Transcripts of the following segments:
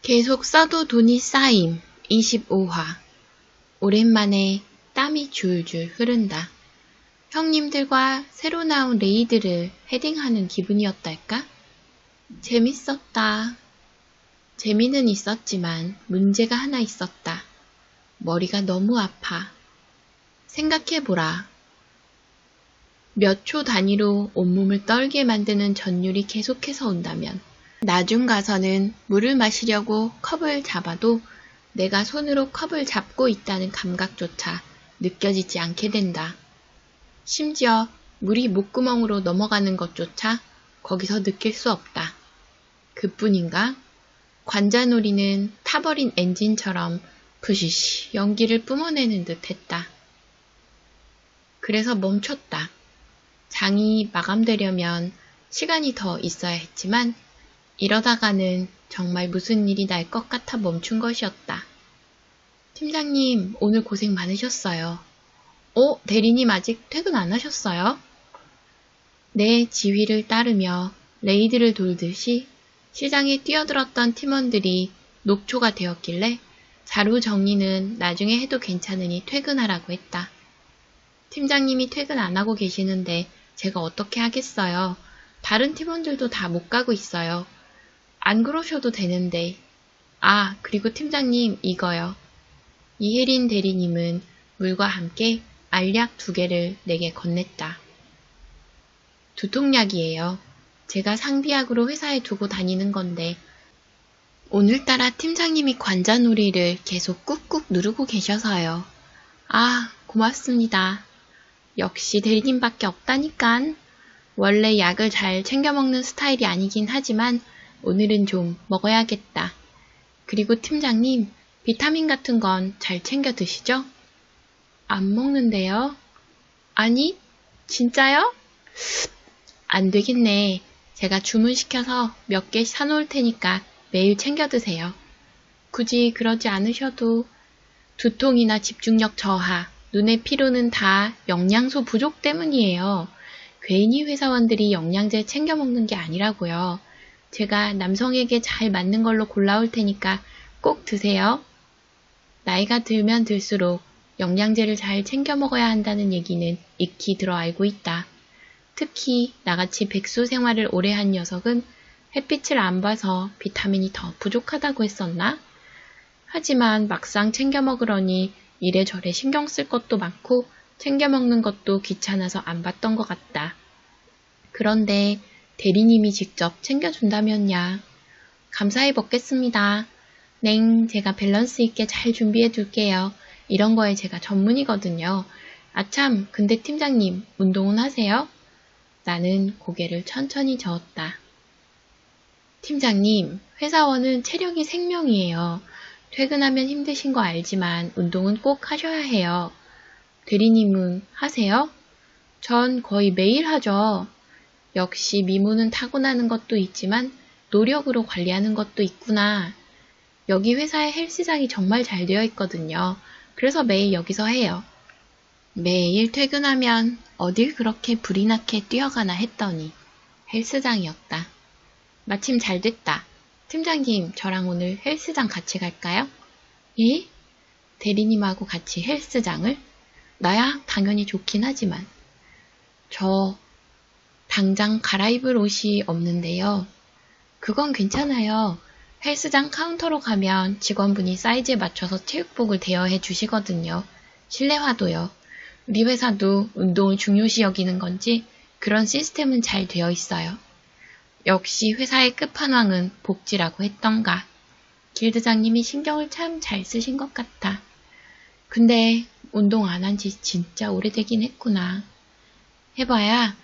계속 써도 돈이 쌓임 25화. 오랜만에 땀이 줄줄 흐른다. 형님들과 새로 나온 레이드를 헤딩하는 기분이었달까? 재밌었다. 재미는 있었지만 문제가 하나 있었다. 머리가 너무 아파. 생각해보라. 몇 초 단위로 온몸을 떨게 만드는 전율이 계속해서 온다면 나중 가서는 물을 마시려고 컵을 잡아도 내가 손으로 컵을 잡고 있다는 감각조차 느껴지지 않게 된다. 심지어 물이 목구멍으로 넘어가는 것조차 거기서 느낄 수 없다. 그뿐인가? 관자놀이는 타버린 엔진처럼 푸시시 연기를 뿜어내는 듯 했다. 그래서 멈췄다. 장이 마감되려면 시간이 더 있어야 했지만 이러다가는 정말 무슨 일이 날 것 같아 멈춘 것이었다. 팀장님, 오늘 고생 많으셨어요. 대리님 아직 퇴근 안 하셨어요? 내 지휘를 따르며 레이드를 돌듯이 시장에 뛰어들었던 팀원들이 녹초가 되었길래 자료 정리는 나중에 해도 괜찮으니 퇴근하라고 했다. 팀장님이 퇴근 안 하고 계시는데 제가 어떻게 하겠어요? 다른 팀원들도 다 못 가고 있어요. 안 그러셔도 되는데. 그리고 팀장님 이거요. 이혜린 대리님은 물과 함께 알약 2개를 내게 건넸다. 두통약이에요. 제가 상비약으로 회사에 두고 다니는 건데 오늘따라 팀장님이 관자놀이를 계속 꾹꾹 누르고 계셔서요. 고맙습니다. 역시 대리님밖에 없다니깐. 원래 약을 잘 챙겨 먹는 스타일이 아니긴 하지만 오늘은 좀 먹어야겠다. 그리고 팀장님, 비타민 같은 건 잘 챙겨 드시죠? 안 먹는데요? 아니, 진짜요? 안 되겠네. 제가 주문시켜서 몇 개 사놓을 테니까 매일 챙겨 드세요. 굳이 그러지 않으셔도 두통이나 집중력 저하, 눈의 피로는 다 영양소 부족 때문이에요. 괜히 회사원들이 영양제 챙겨 먹는 게 아니라고요. 제가 남성에게 잘 맞는 걸로 골라올 테니까 꼭 드세요. 나이가 들면 들수록 영양제를 잘 챙겨 먹어야 한다는 얘기는 익히 들어 알고 있다. 특히 나같이 백수 생활을 오래 한 녀석은 햇빛을 안 봐서 비타민이 더 부족하다고 했었나? 하지만 막상 챙겨 먹으러니 이래저래 신경 쓸 것도 많고 챙겨 먹는 것도 귀찮아서 안 봤던 것 같다. 그런데 대리님이 직접 챙겨준다면야. 감사히 먹겠습니다. 냉, 제가 밸런스 있게 잘 준비해 둘게요. 이런 거에 제가 전문이거든요. 아참, 근데 팀장님, 운동은 하세요? 나는 고개를 천천히 저었다. 팀장님, 회사원은 체력이 생명이에요. 퇴근하면 힘드신 거 알지만 운동은 꼭 하셔야 해요. 대리님은 하세요? 전 거의 매일 하죠. 역시 미모는 타고나는 것도 있지만 노력으로 관리하는 것도 있구나. 여기 회사의 헬스장이 정말 잘 되어 있거든요. 그래서 매일 여기서 해요. 매일 퇴근하면 어딜 그렇게 불이 나게 뛰어가나 했더니 헬스장이었다. 마침 잘 됐다. 팀장님, 저랑 오늘 헬스장 같이 갈까요? 예? 대리님하고 같이 헬스장을? 나야 당연히 좋긴 하지만 저 당장 갈아입을 옷이 없는데요. 그건 괜찮아요. 헬스장 카운터로 가면 직원분이 사이즈에 맞춰서 체육복을 대여해 주시거든요. 실내화도요. 우리 회사도 운동을 중요시 여기는 건지 그런 시스템은 잘 되어 있어요. 역시 회사의 끝판왕은 복지라고 했던가. 길드장님이 신경을 참 잘 쓰신 것 같아. 근데 운동 안 한 지 진짜 오래되긴 했구나. 해봐야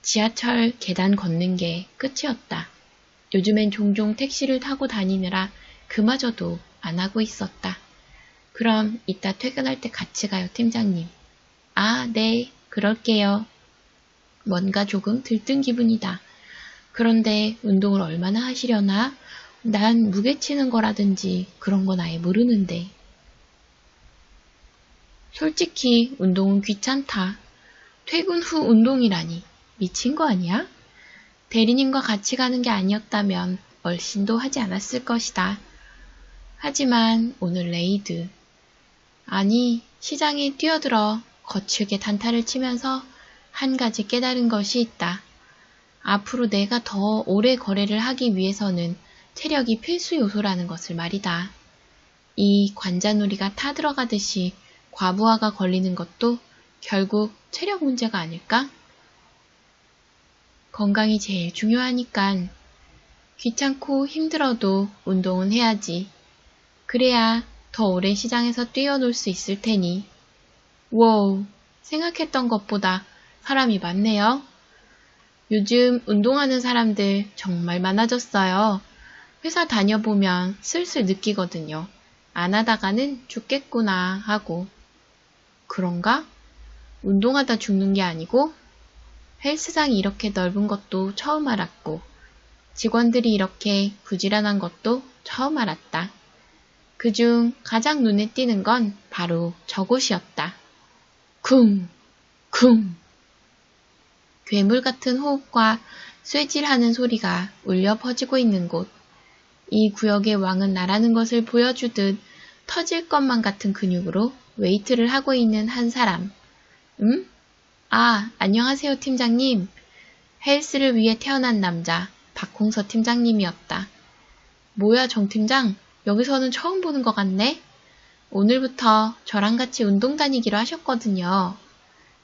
지하철 계단 걷는 게 끝이었다. 요즘엔 종종 택시를 타고 다니느라 그마저도 안 하고 있었다. 그럼 이따 퇴근할 때 같이 가요, 팀장님. 네, 그럴게요. 뭔가 조금 들뜬 기분이다. 그런데 운동을 얼마나 하시려나? 난 무게 치는 거라든지 그런 건 아예 모르는데. 솔직히 운동은 귀찮다. 퇴근 후 운동이라니. 미친 거 아니야? 대리님과 같이 가는 게 아니었다면 얼씬도 하지 않았을 것이다. 하지만 오늘 레이드. 아니, 시장에 뛰어들어 거칠게 단타를 치면서 한 가지 깨달은 것이 있다. 앞으로 내가 더 오래 거래를 하기 위해서는 체력이 필수 요소라는 것을 말이다. 이 관자놀이가 타들어가듯이 과부하가 걸리는 것도 결국 체력 문제가 아닐까? 건강이 제일 중요하니깐 귀찮고 힘들어도 운동은 해야지. 그래야 더 오랜 시장에서 뛰어놀 수 있을 테니. 워우, 생각했던 것보다 사람이 많네요. 요즘 운동하는 사람들 정말 많아졌어요. 회사 다녀보면 슬슬 느끼거든요. 안 하다가는 죽겠구나 하고. 그런가? 운동하다 죽는 게 아니고 헬스장이 이렇게 넓은 것도 처음 알았고 직원들이 이렇게 부지런한 것도 처음 알았다. 그중 가장 눈에 띄는 건 바로 저곳이었다. 쿵! 쿵! 괴물 같은 호흡과 쇠질하는 소리가 울려 퍼지고 있는 곳. 이 구역의 왕은 나라는 것을 보여주듯 터질 것만 같은 근육으로 웨이트를 하고 있는 한 사람. 안녕하세요, 팀장님. 헬스를 위해 태어난 남자, 박홍서 팀장님이었다. 뭐야, 정 팀장? 여기서는 처음 보는 것 같네? 오늘부터 저랑 같이 운동 다니기로 하셨거든요.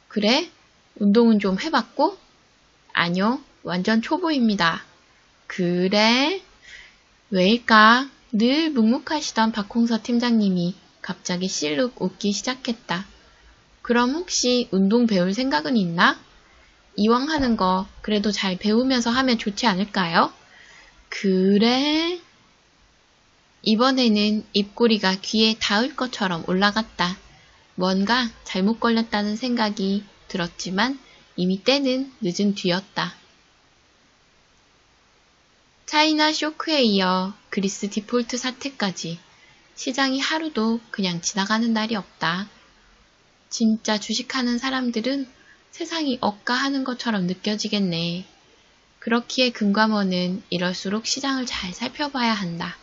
그래? 운동은 좀 해봤고? 아니요, 완전 초보입니다. 그래? 왜일까? 늘 묵묵하시던 박홍서 팀장님이 갑자기 실룩 웃기 시작했다. 그럼 혹시 운동 배울 생각은 있나? 이왕 하는 거 그래도 잘 배우면서 하면 좋지 않을까요? 그래? 이번에는 입꼬리가 귀에 닿을 것처럼 올라갔다. 뭔가 잘못 걸렸다는 생각이 들었지만 이미 때는 늦은 뒤였다. 차이나 쇼크에 이어 그리스 디폴트 사태까지 시장이 하루도 그냥 지나가는 날이 없다. 진짜 주식하는 사람들은 세상이 억가하는 것처럼 느껴지겠네. 그렇기에 금감원은 이럴수록 시장을 잘 살펴봐야 한다.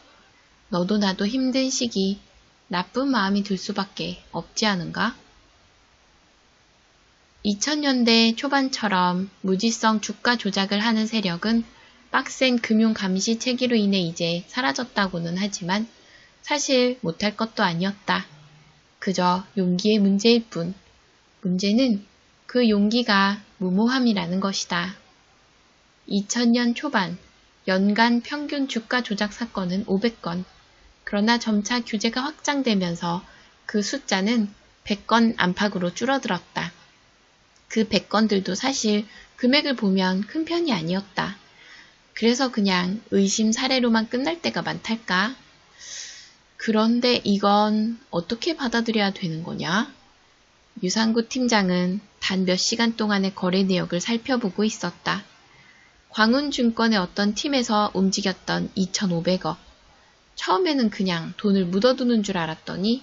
너도 나도 힘든 시기 나쁜 마음이 들 수밖에 없지 않은가? 2000년대 초반처럼 무지성 주가 조작을 하는 세력은 빡센 금융 감시 체계로 인해 이제 사라졌다고는 하지만 사실 못할 것도 아니었다. 그저 용기의 문제일 뿐. 문제는 그 용기가 무모함이라는 것이다. 2000년 초반 연간 평균 주가 조작 사건은 500건. 그러나 점차 규제가 확장되면서 그 숫자는 100건 안팎으로 줄어들었다. 그 100건들도 사실 금액을 보면 큰 편이 아니었다. 그래서 그냥 의심 사례로만 끝날 때가 많달까? 그런데 이건 어떻게 받아들여야 되는 거냐? 유상구 팀장은 단 몇 시간 동안의 거래 내역을 살펴보고 있었다. 광운증권의 어떤 팀에서 움직였던 2,500억. 처음에는 그냥 돈을 묻어두는 줄 알았더니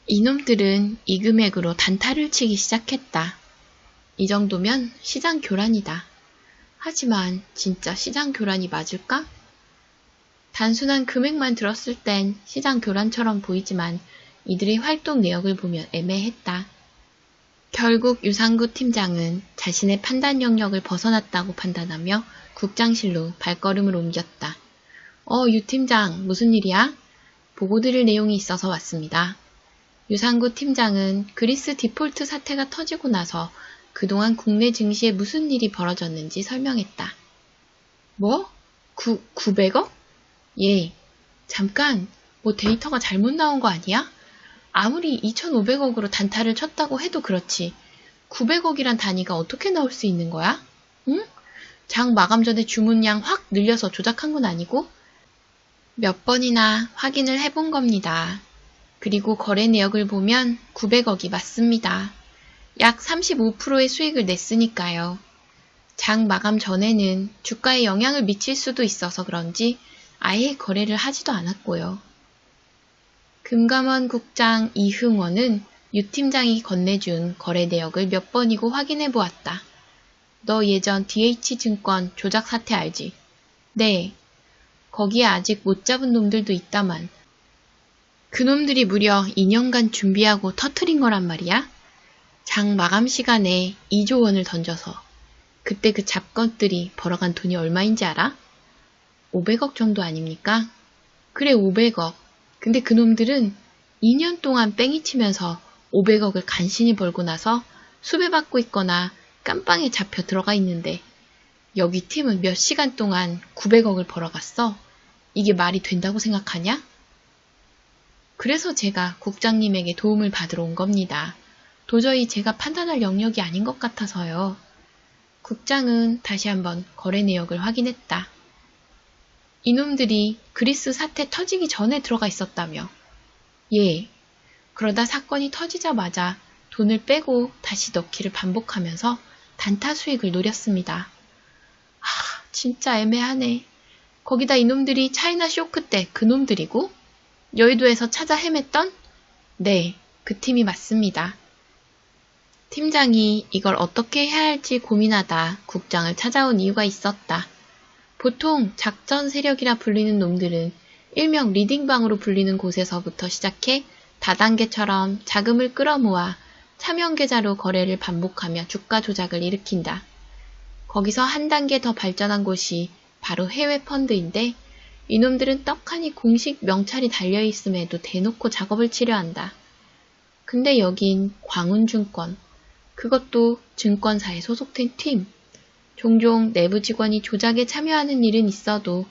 이놈들은 이 금액으로 단타를 치기 시작했다. 이 정도면 시장 교란이다. 하지만 진짜 시장 교란이 맞을까? 단순한 금액만 들었을 땐 시장 교란처럼 보이지만 이들의 활동 내역을 보면 애매했다. 결국 유상구 팀장은 자신의 판단 영역을 벗어났다고 판단하며 국장실로 발걸음을 옮겼다. 유 팀장, 무슨 일이야? 보고 드릴 내용이 있어서 왔습니다. 유상구 팀장은 그리스 디폴트 사태가 터지고 나서 그동안 국내 증시에 무슨 일이 벌어졌는지 설명했다. 뭐? 900억? 예. 잠깐, 데이터가 잘못 나온 거 아니야? 아무리 2,500억으로 단타를 쳤다고 해도 그렇지. 900억이란 단위가 어떻게 나올 수 있는 거야? 응? 장 마감 전에 주문량 확 늘려서 조작한 건 아니고? 몇 번이나 확인을 해본 겁니다. 그리고 거래 내역을 보면 900억이 맞습니다. 약 35%의 수익을 냈으니까요. 장 마감 전에는 주가에 영향을 미칠 수도 있어서 그런지 아예 거래를 하지도 않았고요. 금감원 국장 이흥원은 유 팀장이 건네준 거래 내역을 몇 번이고 확인해 보았다. 너 예전 DH증권 조작 사태 알지? 네. 거기에 아직 못 잡은 놈들도 있다만 그놈들이 무려 2년간 준비하고 터트린 거란 말이야? 장 마감 시간에 2조 원을 던져서 그때 그 잡것들이 벌어간 돈이 얼마인지 알아? 500억 정도 아닙니까? 그래, 500억. 근데 그놈들은 2년 동안 뺑이 치면서 500억을 간신히 벌고 나서 수배받고 있거나 깜빵에 잡혀 들어가 있는데 여기 팀은 몇 시간 동안 900억을 벌어갔어. 이게 말이 된다고 생각하냐? 그래서 제가 국장님에게 도움을 받으러 온 겁니다. 도저히 제가 판단할 영역이 아닌 것 같아서요. 국장은 다시 한번 거래 내역을 확인했다. 이놈들이 그리스 사태 터지기 전에 들어가 있었다며. 예. 그러다 사건이 터지자마자 돈을 빼고 다시 넣기를 반복하면서 단타 수익을 노렸습니다. 아, 진짜 애매하네. 거기다 이놈들이 차이나 쇼크 때 그놈들이고 여의도에서 찾아 헤맸던? 네, 그 팀이 맞습니다. 팀장이 이걸 어떻게 해야 할지 고민하다 국장을 찾아온 이유가 있었다. 보통 작전 세력이라 불리는 놈들은 일명 리딩방으로 불리는 곳에서부터 시작해 다단계처럼 자금을 끌어모아 차명 계좌로 거래를 반복하며 주가 조작을 일으킨다. 거기서 한 단계 더 발전한 곳이 바로 해외 펀드인데 이놈들은 떡하니 공식 명찰이 달려있음에도 대놓고 작업을 치려한다. 근데 여긴 광운증권, 그것도 증권사에 소속된 팀. 종종 내부 직원이 조작에 참여하는 일은 있어도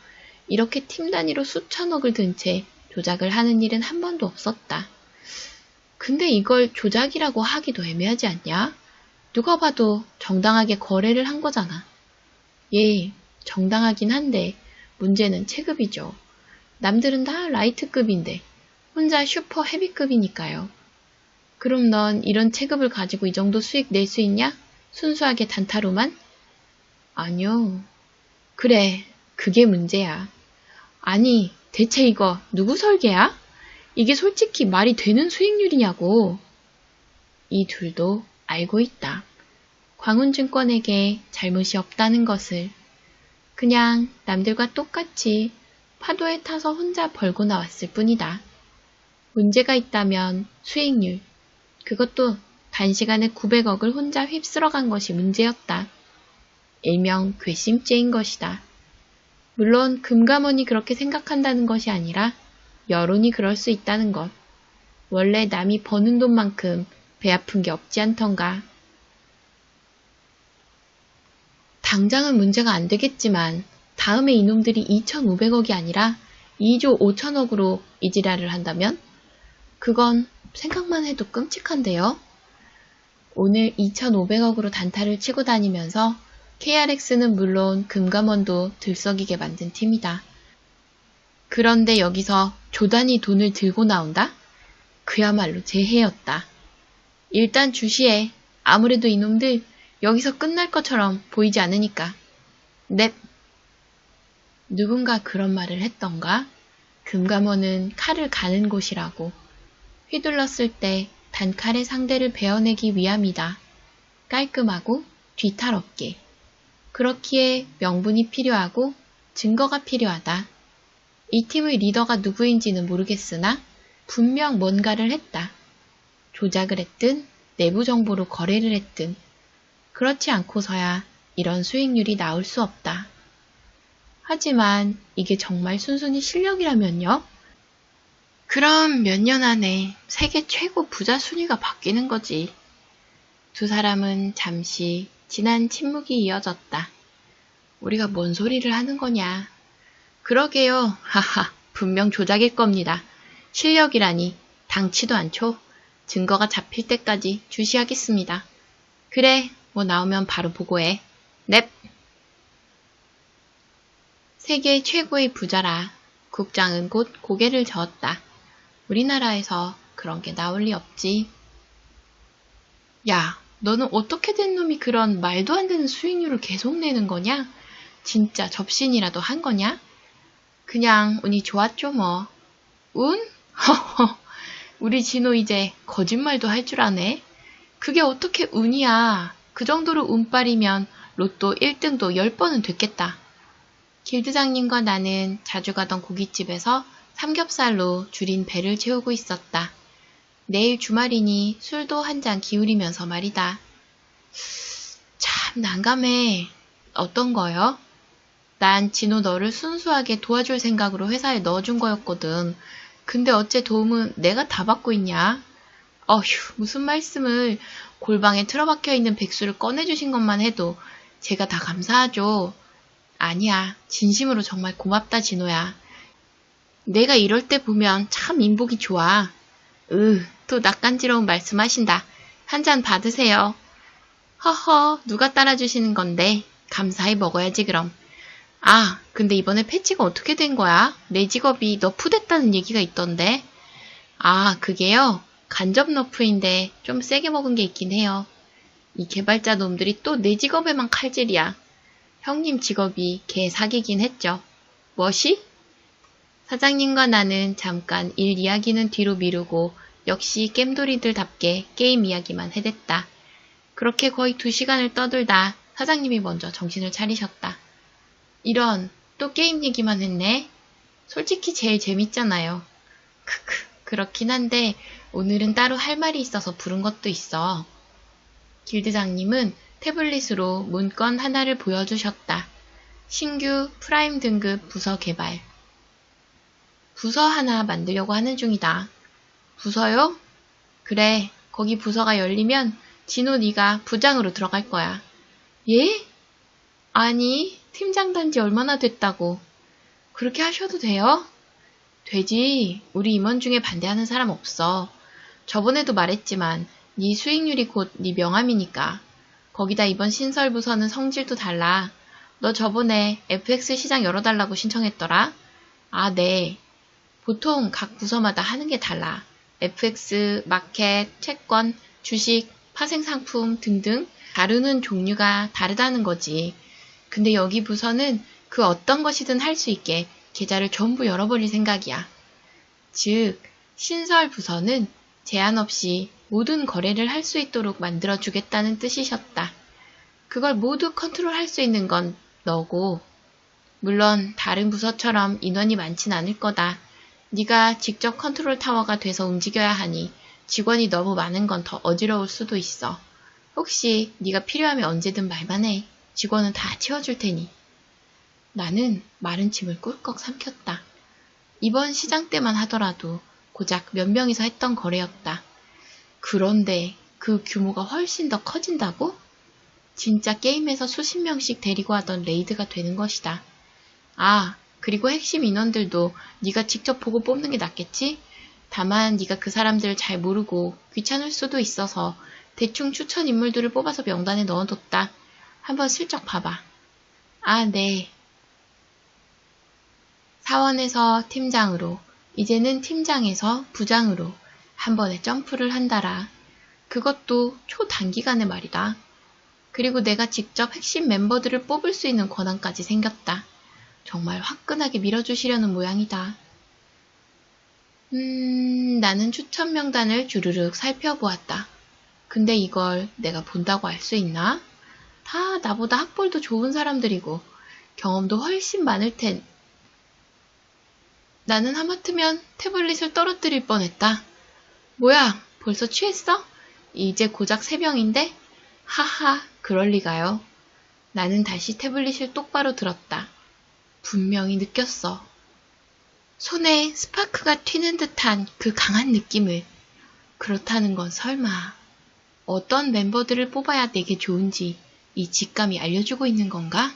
이렇게 팀 단위로 수천억을 든 채 조작을 하는 일은 한 번도 없었다. 근데 이걸 조작이라고 하기도 애매하지 않냐? 누가 봐도 정당하게 거래를 한 거잖아. 예, 정당하긴 한데 문제는 체급이죠. 남들은 다 라이트급인데 혼자 슈퍼 헤비급이니까요. 그럼 넌 이런 체급을 가지고 이 정도 수익 낼 수 있냐? 순수하게 단타로만? 아니요. 그래, 그게 문제야. 아니, 대체 이거 누구 설계야? 이게 솔직히 말이 되는 수익률이냐고. 이 둘도 알고 있다. 광운증권에게 잘못이 없다는 것을. 그냥 남들과 똑같이 파도에 타서 혼자 벌고 나왔을 뿐이다. 문제가 있다면 수익률, 그것도 단시간에 900억을 혼자 휩쓸어간 것이 문제였다. 일명 괘씸죄인 것이다. 물론 금감원이 그렇게 생각한다는 것이 아니라 여론이 그럴 수 있다는 것. 원래 남이 버는 돈만큼 배 아픈 게 없지 않던가. 당장은 문제가 안 되겠지만 다음에 이놈들이 2,500억이 아니라 2조 5천억으로 이 지랄을 한다면? 그건 생각만 해도 끔찍한데요. 오늘 2,500억으로 단타를 치고 다니면서 KRX는 물론 금감원도 들썩이게 만든 팀이다. 그런데 여기서 조단위 돈을 들고 나온다? 그야말로 재해였다. 일단 주시해. 아무래도 이놈들 여기서 끝날 것처럼 보이지 않으니까. 넵. 누군가 그런 말을 했던가? 금감원은 칼을 가는 곳이라고. 휘둘렀을 때 단칼에 상대를 베어내기 위함이다. 깔끔하고 뒤탈 없게. 그렇기에 명분이 필요하고 증거가 필요하다. 이 팀의 리더가 누구인지는 모르겠으나 분명 뭔가를 했다. 조작을 했든 내부 정보로 거래를 했든 그렇지 않고서야 이런 수익률이 나올 수 없다. 하지만 이게 정말 순순히 실력이라면요? 그럼 몇 년 안에 세계 최고 부자 순위가 바뀌는 거지. 두 사람은 잠시 진한 침묵이 이어졌다. 우리가 뭔 소리를 하는 거냐. 그러게요. 하하, 분명 조작일 겁니다. 실력이라니 당치도 않죠. 증거가 잡힐 때까지 주시하겠습니다. 그래, 뭐 나오면 바로 보고해. 넵. 세계 최고의 부자라. 국장은 곧 고개를 저었다. 우리나라에서 그런 게 나올 리 없지. 야, 너는 어떻게 된 놈이 그런 말도 안 되는 수익률을 계속 내는 거냐? 진짜 접신이라도 한 거냐? 그냥 운이 좋았죠 뭐. 운? 허허, 우리 진호 이제 거짓말도 할 줄 아네. 그게 어떻게 운이야. 그 정도로 운빨이면 로또 1등도 10번은 됐겠다. 길드장님과 나는 자주 가던 고깃집에서 삼겹살로 줄인 배를 채우고 있었다. 내일 주말이니 술도 한 잔 기울이면서 말이다. 참 난감해. 어떤 거요? 난 진호 너를 순수하게 도와줄 생각으로 회사에 넣어준 거였거든. 근데 어째 도움은 내가 다 받고 있냐? 어휴, 무슨 말씀을. 골방에 틀어박혀 있는 백수를 꺼내주신 것만 해도 제가 다 감사하죠. 아니야, 진심으로 정말 고맙다, 진호야. 내가 이럴 때 보면 참 인복이 좋아. 또 낯간지러운 말씀하신다. 한 잔 받으세요. 허허, 누가 따라주시는 건데. 감사히 먹어야지 그럼. 아, 근데 이번에 패치가 어떻게 된 거야? 내 직업이 너프됐다는 얘기가 있던데. 아, 그게요? 간접 너프인데 좀 세게 먹은 게 있긴 해요. 이 개발자 놈들이 또 내 직업에만 칼질이야. 형님 직업이 개 사기긴 했죠. 뭐시? 사장님과 나는 잠깐 일 이야기는 뒤로 미루고 역시 겜돌이들답게 게임 이야기만 해댔다. 그렇게 거의 2시간을 떠들다 사장님이 먼저 정신을 차리셨다. 이런, 또 게임 얘기만 했네? 솔직히 제일 재밌잖아요. 크크, 그렇긴 한데 오늘은 따로 할 말이 있어서 부른 것도 있어. 길드장님은 태블릿으로 문건 하나를 보여주셨다. 신규 프라임 등급 부서 개발. 부서 하나 만들려고 하는 중이다. 부서요? 그래, 거기 부서가 열리면 진호 네가 부장으로 들어갈 거야. 예? 아니, 팀장 단지 얼마나 됐다고. 그렇게 하셔도 돼요? 되지. 우리 임원 중에 반대하는 사람 없어. 저번에도 말했지만 네 수익률이 곧 네 명함이니까. 거기다 이번 신설 부서는 성질도 달라. 너 저번에 FX 시장 열어달라고 신청했더라? 아, 네. 보통 각 부서마다 하는 게 달라. FX, 마켓, 채권, 주식, 파생상품 등등 다루는 종류가 다르다는 거지. 근데 여기 부서는 그 어떤 것이든 할 수 있게 계좌를 전부 열어버릴 생각이야. 즉, 신설 부서는 제한 없이 모든 거래를 할 수 있도록 만들어주겠다는 뜻이셨다. 그걸 모두 컨트롤할 수 있는 건 너고, 물론 다른 부서처럼 인원이 많진 않을 거다. 네가 직접 컨트롤 타워가 돼서 움직여야 하니 직원이 너무 많은 건 더 어지러울 수도 있어. 혹시 네가 필요하면 언제든 말만 해. 직원은 다 채워줄 테니. 나는 마른 침을 꿀꺽 삼켰다. 이번 시장 때만 하더라도 고작 몇 명이서 했던 거래였다. 그런데 그 규모가 훨씬 더 커진다고? 진짜 게임에서 수십 명씩 데리고 하던 레이드가 되는 것이다. 아, 그리고 핵심 인원들도 네가 직접 보고 뽑는 게 낫겠지? 다만 네가 그 사람들을 잘 모르고 귀찮을 수도 있어서 대충 추천 인물들을 뽑아서 명단에 넣어뒀다. 한번 슬쩍 봐봐. 아, 네. 사원에서 팀장으로, 이제는 팀장에서 부장으로 한 번에 점프를 한다라. 그것도 초단기간에 말이다. 그리고 내가 직접 핵심 멤버들을 뽑을 수 있는 권한까지 생겼다. 정말 화끈하게 밀어주시려는 모양이다. 나는 추천 명단을 주르륵 살펴보았다. 근데 이걸 내가 본다고 알 수 있나? 다 나보다 학벌도 좋은 사람들이고 경험도 훨씬 많을 텐. 나는 하마터면 태블릿을 떨어뜨릴 뻔했다. 뭐야, 벌써 취했어? 이제 고작 3명인데? 하하, 그럴 리가요. 나는 다시 태블릿을 똑바로 들었다. 분명히 느꼈어. 손에 스파크가 튀는 듯한 그 강한 느낌을. 그렇다는 건 설마 어떤 멤버들을 뽑아야 내게 좋은지 이 직감이 알려주고 있는 건가?